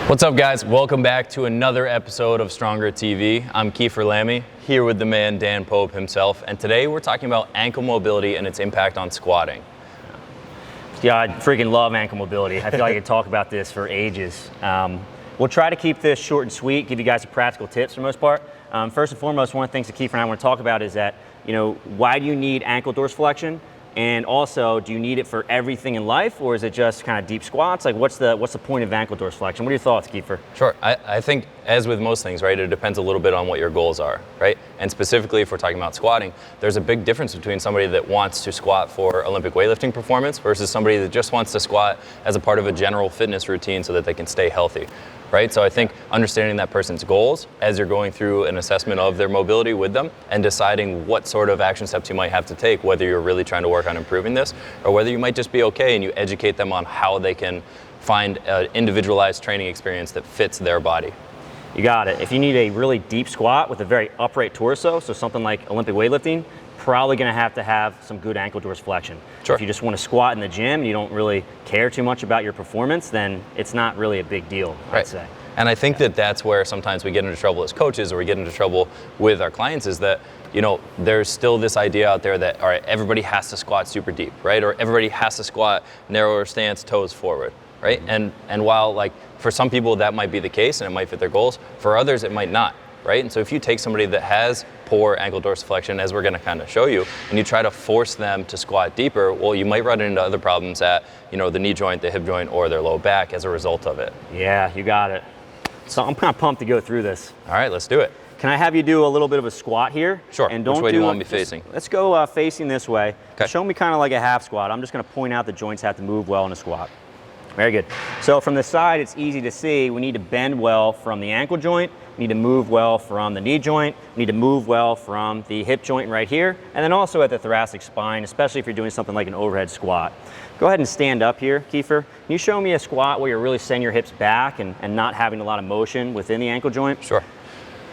What's up, guys? Welcome back to another episode of Stronger TV. I'm Kiefer Lammy, here with the man Dan Pope himself, and today we're talking about ankle mobility and its impact on squatting. Yeah, I freaking love ankle mobility. I feel like I could talk about this for ages. We'll try to keep this short and sweet, give you guys some practical tips for the most part. First and foremost, one of the things that Kiefer and I want to talk about is that, why do you need ankle dorsiflexion? And also, do you need it for everything in life, or is it just kind of deep squats? Like, what's the point of ankle dorsiflexion? What are your thoughts, Kiefer? Sure. I think, as with most things, right, it depends a little bit on what your goals are, right? And specifically, if we're talking about squatting, there's a big difference between somebody that wants to squat for Olympic weightlifting performance versus somebody that just wants to squat as a part of a general fitness routine so that they can stay healthy. Right? So I think understanding that person's goals as you're going through an assessment of their mobility with them and deciding what sort of action steps you might have to take, whether you're really trying to work on improving this or whether you might just be okay and you educate them on how they can find an individualized training experience that fits their body. You got it. If you need a really deep squat with a very upright torso, so something like Olympic weightlifting, probably going to have some good ankle dorsiflexion. Sure. If you just want to squat in the gym and you don't really care too much about your performance, then it's not really a big deal, I'd say. And I think that that's where sometimes we get into trouble as coaches or we get into trouble with our clients is that, there's still this idea out there that, all right, everybody has to squat super deep, right? Or everybody has to squat narrower stance, toes forward, right? Mm-hmm. And while like for some people that might be the case and it might fit their goals, for others it might not. Right? And so if you take somebody that has poor ankle dorsiflexion, as we're going to kind of show you, and you try to force them to squat deeper, well, you might run into other problems at, the knee joint, the hip joint, or their low back as a result of it. Yeah, you got it. So I'm kind of pumped to go through this. All right, let's do it. Can I have you do a little bit of a squat here? Sure. And Which way do you want me facing? Let's go facing this way. Okay. Show me kind of like a half squat. I'm just going to point out the joints have to move well in a squat. Very good. So from the side, it's easy to see we need to bend well from the ankle joint, we need to move well from the knee joint, we need to move well from the hip joint right here, and then also at the thoracic spine, especially if you're doing something like an overhead squat. Go ahead and stand up here, Kiefer. Can you show me a squat where you're really sending your hips back and not having a lot of motion within the ankle joint? Sure.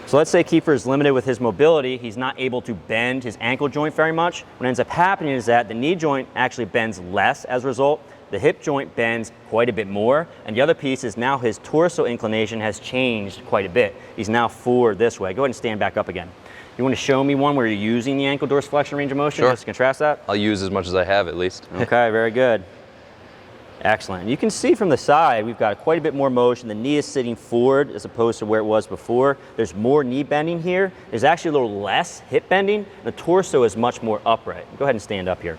So let's say Kiefer is limited with his mobility. He's not able to bend his ankle joint very much. What ends up happening is that the knee joint actually bends less as a result. The hip joint bends quite a bit more, and the other piece is now his torso inclination has changed quite a bit. He's now forward this way. Go ahead and stand back up again. You want to show me one where you're using the ankle dorsiflexion range of motion? Sure. Just to contrast that? I'll use as much as I have at least. Okay, very good. Excellent. You can see from the side, we've got quite a bit more motion. The knee is sitting forward as opposed to where it was before. There's more knee bending here. There's actually a little less hip bending. The torso is much more upright. Go ahead and stand up here.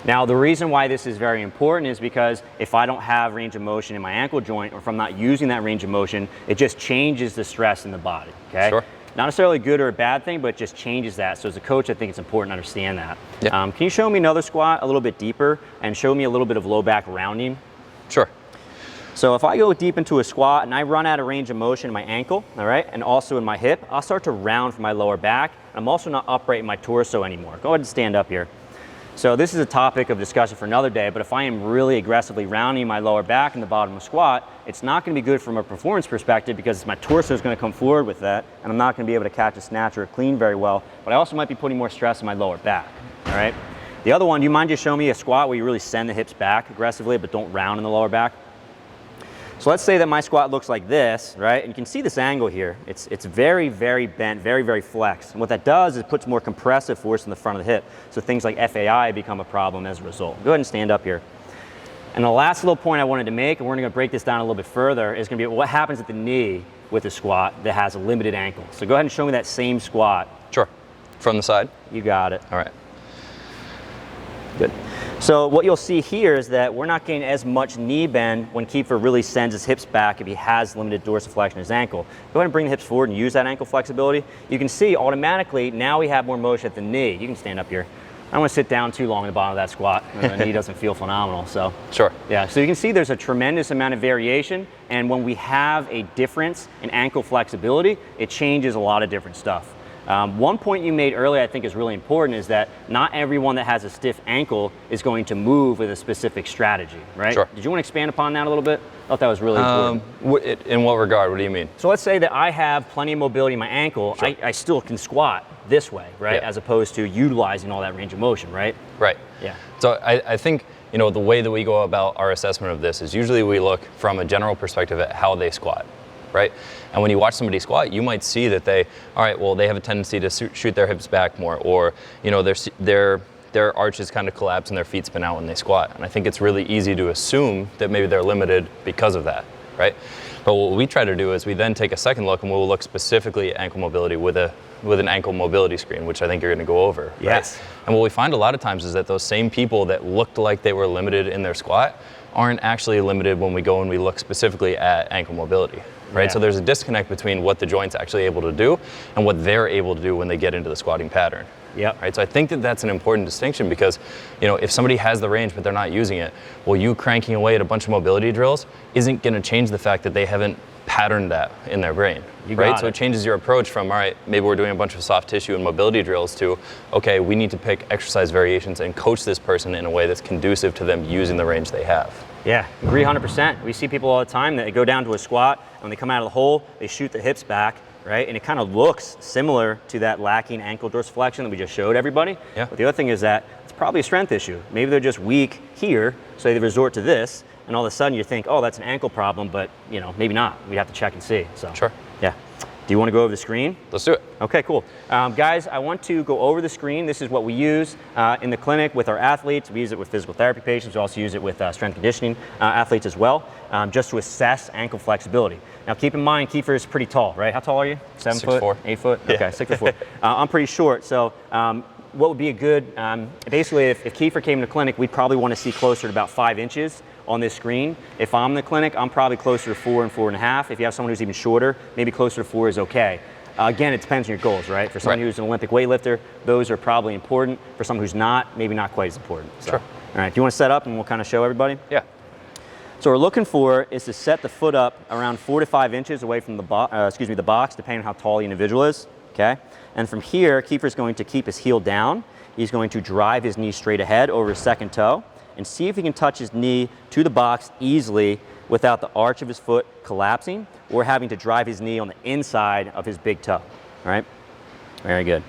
Now, the reason why this is very important is because if I don't have range of motion in my ankle joint, or if I'm not using that range of motion, it just changes the stress in the body, okay? Sure. Not necessarily a good or a bad thing, but it just changes that. So as a coach, I think it's important to understand that. Yeah. Can you show me another squat a little bit deeper and show me a little bit of low back rounding? Sure. So if I go deep into a squat and I run out of range of motion in my ankle, all right, and also in my hip, I'll start to round from my lower back. I'm also not upright in my torso anymore. Go ahead and stand up here. So this is a topic of discussion for another day, but if I am really aggressively rounding my lower back in the bottom of a squat, it's not going to be good from a performance perspective because my torso is going to come forward with that, and I'm not going to be able to catch a snatch or a clean very well, but I also might be putting more stress on my lower back, all right? The other one, do you mind just showing me a squat where you really send the hips back aggressively but don't round in the lower back? So let's say that my squat looks like this, right? And you can see this angle here. It's very, very bent, very, very flexed. And what that does is it puts more compressive force in the front of the hip. So things like FAI become a problem as a result. Go ahead and stand up here. And the last little point I wanted to make, and we're gonna break this down a little bit further, is gonna be what happens at the knee with a squat that has a limited ankle. So go ahead and show me that same squat. Sure. From the side? You got it. All right. Good. So what you'll see here is that we're not getting as much knee bend when Kiefer really sends his hips back if he has limited dorsiflexion in his ankle. Go ahead and bring the hips forward and use that ankle flexibility. You can see automatically now we have more motion at the knee. You can stand up here. I don't want to sit down too long at the bottom of that squat. The knee doesn't feel phenomenal. So sure. Yeah, so you can see there's a tremendous amount of variation, and when we have a difference in ankle flexibility, it changes a lot of different stuff. One point you made earlier I think is really important is that not everyone that has a stiff ankle is going to move with a specific strategy, right? Sure. Did you want to expand upon that a little bit? I thought that was really important. In what regard? What do you mean? So let's say that I have plenty of mobility in my ankle. Sure. I still can squat this way, right? Yeah. As opposed to utilizing all that range of motion, right? Right. Yeah. So I think you know, the way that we go about our assessment of this is usually we look from a general perspective at how they squat, right? And when you watch somebody squat, you might see that they have a tendency to shoot their hips back more, or, you know, their arches kind of collapse and their feet spin out when they squat. And I think it's really easy to assume that maybe they're limited because of that, right? But what we try to do is we then take a second look and we'll look specifically at ankle mobility with an ankle mobility screen, which I think you're going to go over. Yes. Right? And what we find a lot of times is that those same people that looked like they were limited in their squat aren't actually limited when we go and we look specifically at ankle mobility, right? Yeah. So there's a disconnect between what the joint's actually able to do and what they're able to do when they get into the squatting pattern. Yep. Right. So I think that that's an important distinction because, you know, if somebody has the range but they're not using it, well, you cranking away at a bunch of mobility drills isn't going to change the fact that they haven't patterned that in their brain. Right. So it changes your approach from, all right, maybe we're doing a bunch of soft tissue and mobility drills to, okay, we need to pick exercise variations and coach this person in a way that's conducive to them using the range they have. Yeah, agree 100%. We see people all the time that they go down to a squat, and when they come out of the hole, they shoot the hips back, right? And it kind of looks similar to that lacking ankle dorsiflexion that we just showed everybody. Yeah. But the other thing is that it's probably a strength issue. Maybe they're just weak here, so they resort to this, and all of a sudden you think, oh, that's an ankle problem, but, you know, maybe not. We have to check and see. So. Sure. Yeah. Do you want to go over the screen? Let's do it. Okay, cool. Guys, I want to go over the screen. This is what we use in the clinic with our athletes. We use it with physical therapy patients. We also use it with strength conditioning athletes as well, just to assess ankle flexibility. Now, keep in mind, Kiefer is pretty tall, right? How tall are you? 7 foot? 6'4". 8 foot? Yeah. Okay, 6'4". I'm pretty short, so what would be a good, basically if Kiefer came to the clinic, we'd probably want to see closer to about 5 inches on this screen. If I'm in the clinic, I'm probably closer to 4 and 4.5. If you have someone who's even shorter, maybe closer to 4 is okay. Again, it depends on your goals, right? For someone who's an Olympic weightlifter, those are probably important. For someone who's not, maybe not quite as important. So. Sure. All right, do you want to set up and we'll kind of show everybody? Yeah. So what we're looking for is to set the foot up around 4 to 5 inches away from the box, depending on how tall the individual is, okay? And from here, Kiefer's going to keep his heel down. He's going to drive his knee straight ahead over his second toe and see if he can touch his knee to the box easily without the arch of his foot collapsing or having to drive his knee on the inside of his big toe, all right? Very good.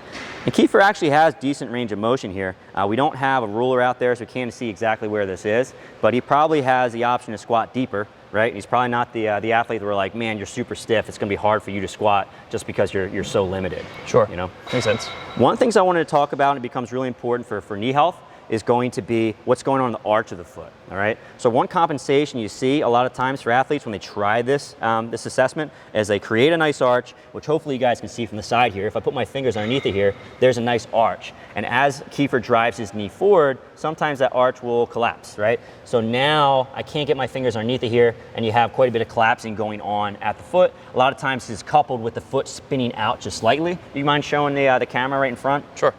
And Kiefer actually has decent range of motion here. We don't have a ruler out there, so we can't see exactly where this is, but he probably has the option to squat deeper, right? He's probably not the athlete that we're like, man, you're super stiff. It's gonna be hard for you to squat just because you're so limited. Sure. You know? Makes sense. One of the things I wanted to talk about, and it becomes really important for knee health, is going to be what's going on in the arch of the foot, all right? So one compensation you see a lot of times for athletes when they try this, this assessment is they create a nice arch, which hopefully you guys can see from the side here. If I put my fingers underneath it here, there's a nice arch. And as Kiefer drives his knee forward, sometimes that arch will collapse, right? So now I can't get my fingers underneath it here, and you have quite a bit of collapsing going on at the foot. A lot of times this is coupled with the foot spinning out just slightly. Do you mind showing the camera right in front? Sure.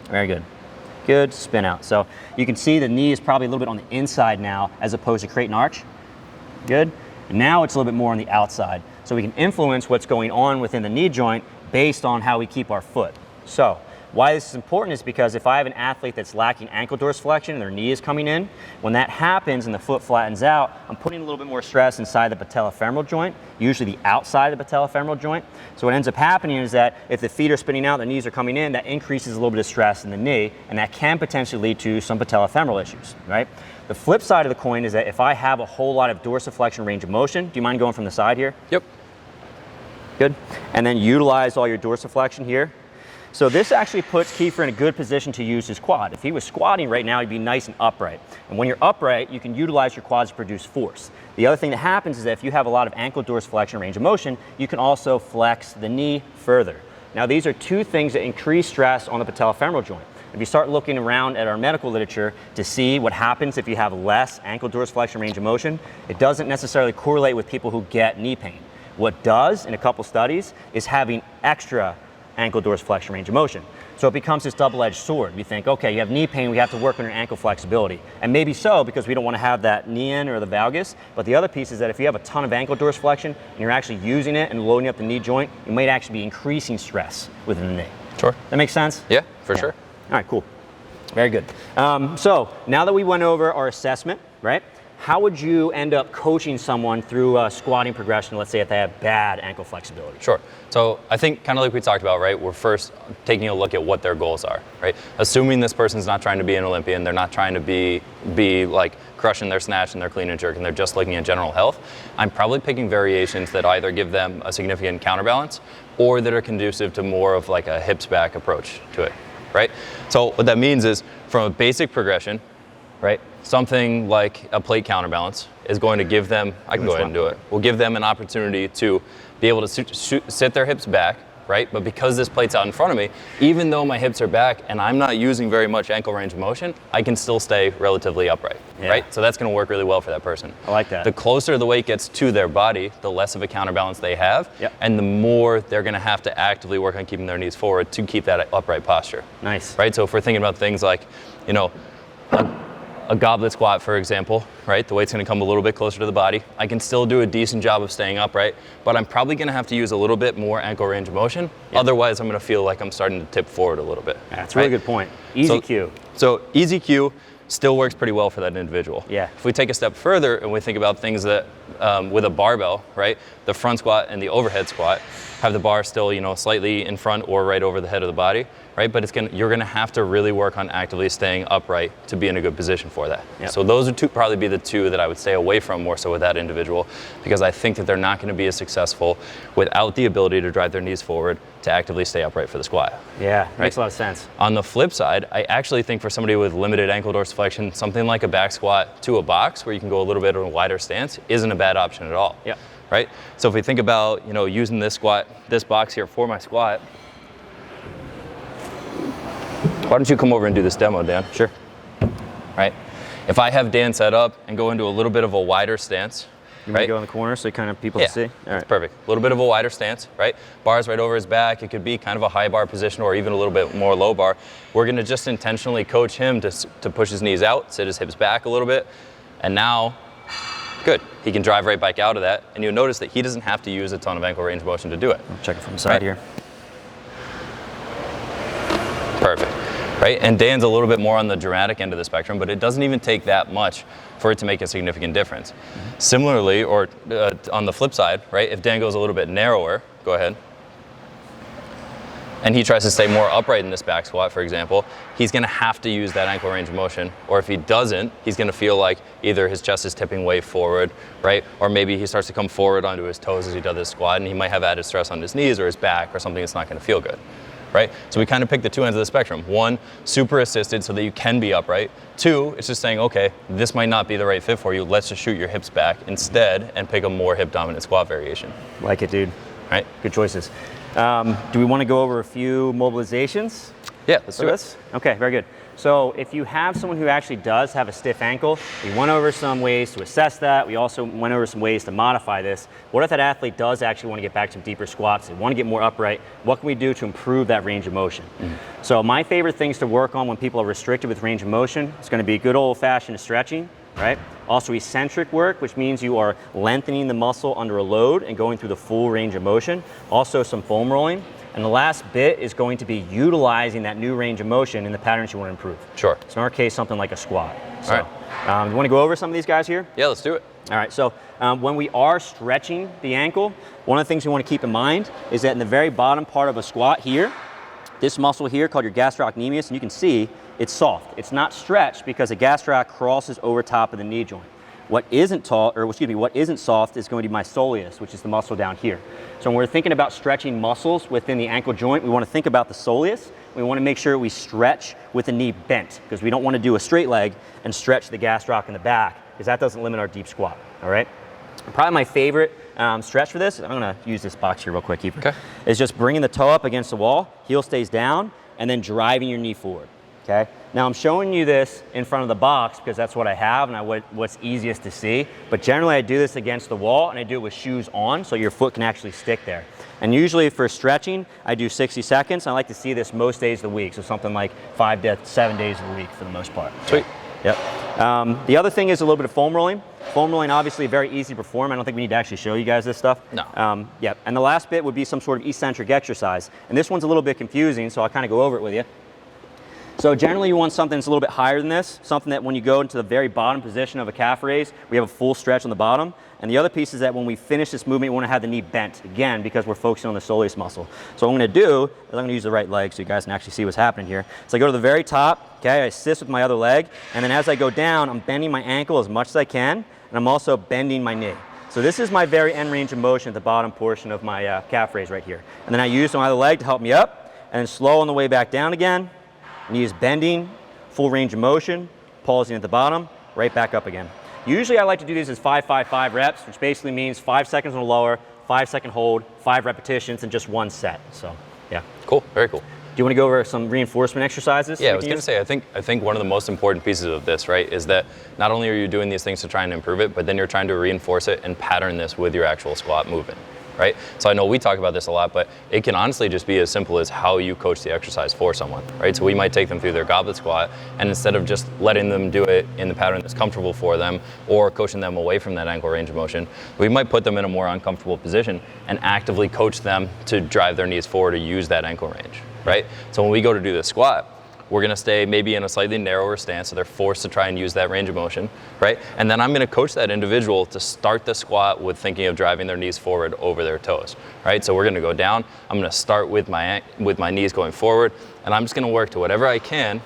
Very good. Good, spin out. So you can see the knee is probably a little bit on the inside now as opposed to create an arch. Good. And now it's a little bit more on the outside. So we can influence what's going on within the knee joint based on how we keep our foot. So why this is important is because if I have an athlete that's lacking ankle dorsiflexion and their knee is coming in, when that happens and the foot flattens out, I'm putting a little bit more stress inside the patellofemoral joint, usually the outside of the patellofemoral joint. So what ends up happening is that if the feet are spinning out, the knees are coming in, that increases a little bit of stress in the knee, and that can potentially lead to some patellofemoral issues, right? The flip side of the coin is that if I have a whole lot of dorsiflexion range of motion, do you mind going from the side here? Yep. Good. And then utilize all your dorsiflexion here. So this actually puts Kiefer in a good position to use his quad. If he was squatting right now, he'd be nice and upright. And when you're upright, you can utilize your quads to produce force. The other thing that happens is that if you have a lot of ankle dorsiflexion range of motion, you can also flex the knee further. Now these are two things that increase stress on the patellofemoral joint. If you start looking around at our medical literature to see what happens if you have less ankle dorsiflexion range of motion, it doesn't necessarily correlate with people who get knee pain. What does, in a couple studies, is having extra ankle dorsiflexion range of motion. So it becomes this double-edged sword. We think, okay, you have knee pain, we have to work on your ankle flexibility. And maybe so, because we don't want to have that knee in or the valgus. But the other piece is that if you have a ton of ankle dorsiflexion and you're actually using it and loading up the knee joint, you might actually be increasing stress within the knee. Sure. That makes sense? Yeah, for sure. All right, cool. Very good. So now that we went over our assessment, right? how would you end up coaching someone through a squatting progression, let's say if they have bad ankle flexibility? Sure. So I think kind of like we talked about, right, we're first taking a look at what their goals are, right? Assuming this person's not trying to be an Olympian, they're not trying to be like crushing their snatch and their clean and jerk, and they're just looking at general health, I'm probably picking variations that either give them a significant counterbalance or that are conducive to more of like a hips back approach to it, right? So what that means is from a basic progression, right, something like a plate counterbalance is going to give them, I can go ahead and do it, will give them an opportunity to be able to sit their hips back, right? But because this plate's out in front of me, even though my hips are back and I'm not using very much ankle range of motion, I can still stay relatively upright, right? So that's gonna work really well for that person. I like that. The closer the weight gets to their body, the less of a counterbalance they have, and the more they're gonna have to actively work on keeping their knees forward to keep that upright posture. Nice. Right, so if we're thinking about things like, you know, a goblet squat, for example, right? The weight's gonna come a little bit closer to the body. I can still do a decent job of staying upright, but I'm probably gonna have to use a little bit more ankle range of motion. Otherwise, I'm gonna feel like I'm starting to tip forward a little bit. That's a really good point. Easy cue. So easy cue still works pretty well for that individual. Yeah. If we take a step further and we think about things that, with a barbell, right? The front squat and the overhead squat have the bar still, you know, slightly in front or right over the head of the body, right? But you're gonna have to really work on actively staying upright to be in a good position for that. So those would probably be the two that I would stay away from more so with that individual, because I think that they're not gonna be as successful without the ability to drive their knees forward to actively stay upright for the squat. Yeah, makes a lot of sense. On the flip side, I actually think for somebody with limited ankle dorsiflexion, something like a back squat to a box where you can go a little bit of a wider stance isn't a bad option at all. Yeah. Right? So if we think about, you know, using this box here for my squat, why don't you come over and do this demo, Dan? Sure. Right? If I have Dan set up and go into a little bit of a wider stance, you want to go in the corner so kind of people can see? All right. Perfect. A little bit of a wider stance, right? Bar's right over his back. It could be kind of a high bar position or even a little bit more low bar. We're going to just intentionally coach him to push his knees out, sit his hips back a little bit, and now, good. He can drive right back out of that, and you'll notice that he doesn't have to use a ton of ankle range of motion to do it. I'll check it from the side here. Perfect. Right? And Dan's a little bit more on the dramatic end of the spectrum, but it doesn't even take that much for it to make a significant difference. Similarly, or on the flip side, right, if Dan goes a little bit narrower, go ahead, and he tries to stay more upright in this back squat, for example, he's gonna have to use that ankle range of motion, or if he doesn't, he's gonna feel like either his chest is tipping way forward, right, or maybe he starts to come forward onto his toes as he does this squat, and he might have added stress on his knees or his back or something that's not gonna feel good. Right? So we kind of pick the two ends of the spectrum. One, super assisted so that you can be upright. Two, it's just saying, okay, this might not be the right fit for you. Let's just shoot your hips back instead and pick a more hip dominant squat variation. Like it, dude. Right? Good choices. Do we want to go over a few mobilizations? Yeah, let's do it. Okay, very good. So if you have someone who actually does have a stiff ankle, we went over some ways to assess that. We also went over some ways to modify this. What if that athlete does actually want to get back to some deeper squats? They want to get more upright. What can we do to improve that range of motion? So my favorite things to work on when people are restricted with range of motion is going to be good old-fashioned stretching, right? Also eccentric work, which means you are lengthening the muscle under a load and going through the full range of motion. Also some foam rolling. And the last bit is going to be utilizing that new range of motion in the patterns you want to improve. Sure. So in our case, something like a squat. So, all right. You want to go over some of these guys here? Yeah, let's do it. All right, so when we are stretching the ankle, one of the things we want to keep in mind is that in the very bottom part of a squat here, this muscle here called your gastrocnemius, and you can see it's soft. It's not stretched because the gastroc crosses over top of the knee joint. What isn't soft is going to be my soleus, which is the muscle down here. So when we're thinking about stretching muscles within the ankle joint, we want to think about the soleus. We want to make sure we stretch with the knee bent because we don't want to do a straight leg and stretch the gastroc in the back because that doesn't limit our deep squat, all right? Probably my favorite stretch for this, I'm going to use this box here real quick, Keeper, is just bringing the toe up against the wall, heel stays down, and then driving your knee forward. Okay. Now I'm showing you this in front of the box because that's what I have and what's easiest to see. But generally I do this against the wall and I do it with shoes on so your foot can actually stick there. And usually for stretching, I do 60 seconds. I like to see this most days of the week. So something like 5 to 7 days of the week for the most part. Sweet. Yep. The other thing is a little bit of foam rolling. Foam rolling, obviously very easy to perform. I don't think we need to actually show you guys this stuff. No. Yep. And the last bit would be some sort of eccentric exercise. And this one's a little bit confusing, so I'll kind of go over it with you. So generally you want something that's a little bit higher than this, something that when you go into the very bottom position of a calf raise, we have a full stretch on the bottom. And the other piece is that when we finish this movement, we want to have the knee bent, again, because we're focusing on the soleus muscle. So what I'm going to do is I'm going to use the right leg so you guys can actually see what's happening here. So I go to the very top, okay, I assist with my other leg, and then as I go down, I'm bending my ankle as much as I can, and I'm also bending my knee. So this is my very end range of motion at the bottom portion of my calf raise right here. And then I use my other leg to help me up, and then slow on the way back down again. Knee is bending, full range of motion, pausing at the bottom, right back up again. Usually I like to do these as 5-5-5 reps, which basically means 5 seconds on the lower, 5-second hold, 5 repetitions, and just 1 set. So, yeah. Cool, very cool. Do you want to go over some reinforcement exercises? Yeah, I was going to say, I think one of the most important pieces of this, right, is that not only are you doing these things to try and improve it, but then you're trying to reinforce it and pattern this with your actual squat movement, right? So I know we talk about this a lot, but it can honestly just be as simple as how you coach the exercise for someone, right? So we might take them through their goblet squat, and instead of just letting them do it in the pattern that's comfortable for them or coaching them away from that ankle range of motion, we might put them in a more uncomfortable position and actively coach them to drive their knees forward to use that ankle range, right? So when we go to do the squat, we're going to stay maybe in a slightly narrower stance, so they're forced to try and use that range of motion, right? And then I'm going to coach that individual to start the squat with thinking of driving their knees forward over their toes, right? So we're going to go down. I'm going to start with my knees going forward, and I'm just going to work to whatever I can.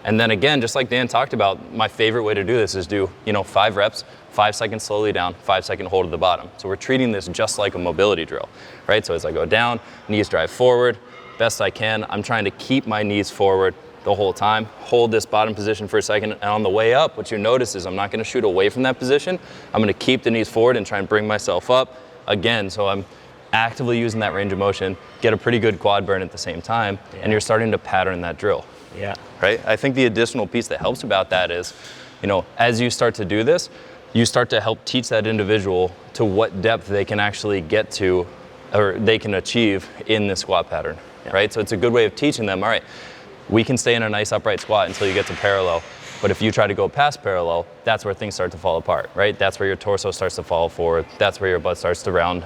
And then again, just like Dan talked about, my favorite way to do this is do 5 reps, 5 seconds slowly down, 5-second hold at the bottom. So we're treating this just like a mobility drill, right? So as I go down, knees drive forward, best I can. I'm trying to keep my knees forward the whole time. Hold this bottom position for a second, and on the way up, what you notice is I'm not going to shoot away from that position. I'm going to keep the knees forward and try and bring myself up again. So I'm actively using that range of motion, get a pretty good quad burn at the same time, and you're starting to pattern that drill. Yeah. Right? I think the additional piece that helps about that is, as you start to do this, you start to help teach that individual to what depth they can actually get to or they can achieve in the squat pattern, right? So it's a good way of teaching them, all right, we can stay in a nice upright squat until you get to parallel. But if you try to go past parallel, that's where things start to fall apart, right? That's where your torso starts to fall forward. That's where your butt starts to round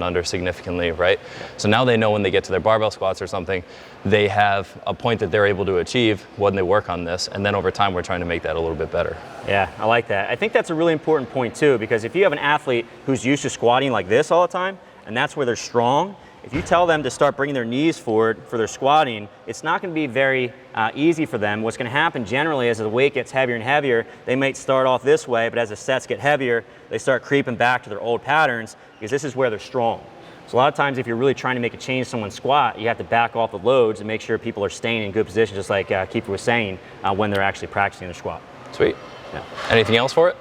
under significantly, right? So now they know when they get to their barbell squats or something, they have a point that they're able to achieve when they work on this. And then over time, we're trying to make that a little bit better. Yeah, I like that. I think that's a really important point too, because if you have an athlete who's used to squatting like this all the time, and that's where they're strong, if you tell them to start bringing their knees forward for their squatting, it's not going to be very easy for them. What's going to happen generally as the weight gets heavier and heavier, they might start off this way, but as the sets get heavier, they start creeping back to their old patterns because this is where they're strong. So a lot of times if you're really trying to make a change in someone's squat, you have to back off the loads and make sure people are staying in good position, just like Keeper was saying, when they're actually practicing their squat. Sweet. Yeah. Anything else for it?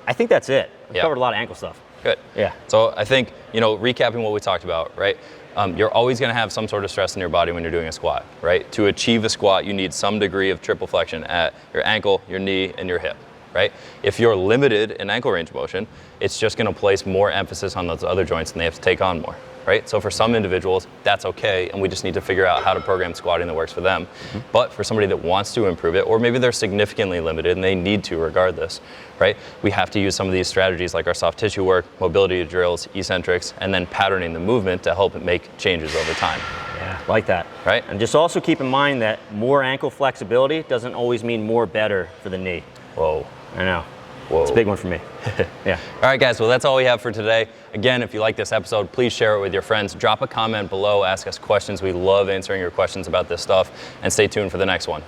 I think that's it. We've covered a lot of ankle stuff. Good. Yeah. So I think, recapping what we talked about, right? You're always going to have some sort of stress in your body when you're doing a squat, right? To achieve a squat, you need some degree of triple flexion at your ankle, your knee, and your hip, right? If you're limited in ankle range of motion, it's just going to place more emphasis on those other joints and they have to take on more, right? So for some individuals, that's okay, and we just need to figure out how to program squatting that works for them. Mm-hmm. But for somebody that wants to improve it, or maybe they're significantly limited and they need to regardless, right? We have to use some of these strategies like our soft tissue work, mobility drills, eccentrics, and then patterning the movement to help it make changes over time. Yeah, like that. Right? And just also keep in mind that more ankle flexibility doesn't always mean more better for the knee. Whoa. I know. Whoa. It's a big one for me. Yeah. All right, guys, well, that's all we have for today. Again, if you like this episode, please share it with your friends. Drop a comment below, ask us questions. We love answering your questions about this stuff, and stay tuned for the next one.